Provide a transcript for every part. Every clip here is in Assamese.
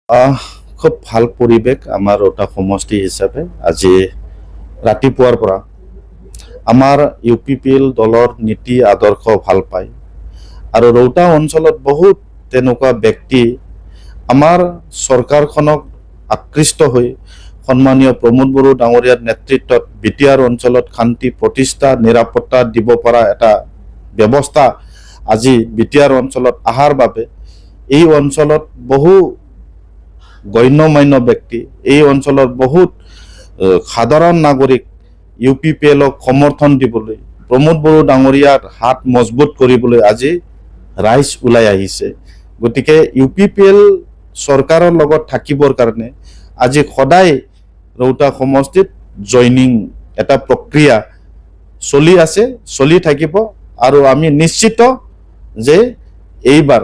খুব ভাল পৰিৱেশ আমাৰ ৰৌতা সমষ্টি হিচাপে আজি ৰাতিপুৱাৰ পৰা আমাৰ UPPL দলৰ নীতি আদৰ্শ ভাল পায় আৰু ৰৌতা অঞ্চলত বহুত তেনেকুৱা ব্যক্তি আমাৰ চৰকাৰখনক আকৃষ্ট হৈ সন্মানীয় প্ৰমোদ বড়ো ডাঙৰীয়াৰ নেতৃত্বত বিটিআৰ অঞ্চলত শান্তি প্ৰতিষ্ঠা নিৰাপত্তা দিব পৰা এটা ব্যৱস্থা আজি বিটিআৰ অঞ্চলত আহাৰ বাবে এই অঞ্চলত বহু গণ্যমান্য ব্যক্তি এই অঞ্চলৰ বহুত সাধাৰণ নাগৰিক UPPLক সমৰ্থন দিবলৈ প্ৰমোদ বড়ো ডাঙৰীয়াৰ হাত মজবুত কৰিবলৈ আজি ৰাইজ ওলাই আহিছে। গতিকে UPPL চৰকাৰৰ লগত থাকিবৰ কাৰণে আজি সদায় ৰৌতা সমষ্টিত জইনিং এটা প্ৰক্ৰিয়া চলি আছে, চলি থাকিব আৰু আমি নিশ্চিত যে এইবাৰ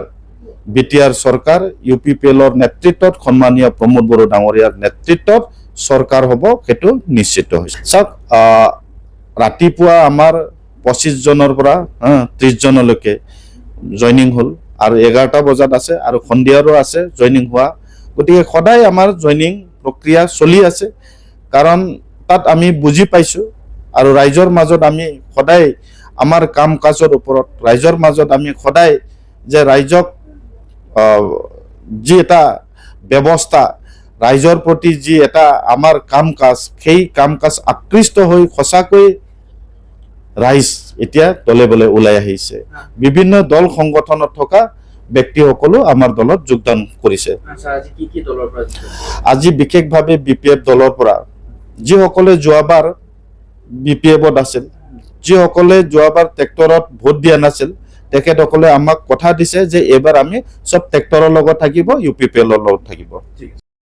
বিটিআৰ চৰকাৰ UPPLৰ নেতৃত্বত সন্মানীয় প্ৰমোদ বড়ো ডাঙৰীয়াৰ নেতৃত্বত চৰকাৰ হ'ব সেইটো নিশ্চিত হৈছে। চাওক, ৰাতিপুৱা আমাৰ 25 জনৰ পৰা 30 জনলৈকে জইনিং হ'ল আৰু 11টা বজাত আছে আৰু সন্ধিয়াৰো আছে জইনিং হোৱা। গতিকে সদায় আমাৰ জইনিং প্ৰক্ৰিয়া চলি আছে, কাৰণ তাত আমি বুজি পাইছোঁ আৰু ৰাইজৰ মাজত আমি সদায় আমাৰ কাম কাজৰ ওপৰত ৰাইজৰ মাজত আমি সদায় যে ৰাইজক যি এটা ব্যৱস্থা ৰাইজৰ প্ৰতি যি এটা আমাৰ কাম কাজ সেই কাম কাজ আকৃষ্ট হৈ সঁচাকৈ ৰাইজ এতিয়া দলে বলে ওলাই আহিছে। বিভিন্ন দল সংগঠনত থকা ব্যক্তিসকলো আমাৰ দলত যোগদান কৰিছে। আজি বিশেষভাৱে BPF দলৰ পৰা যিসকলে যোৱাবাৰ BPFত আছিল, যিসকলে যোৱাবাৰ ট্ৰেক্টৰত ভোট দিয়া নাছিল, তেখেতসকলে আমাক কথা দিছে যে এইবাৰ আমি সব ট্ৰেক্টৰৰ লগত থাকিব, UPPLৰ লগত থাকিব।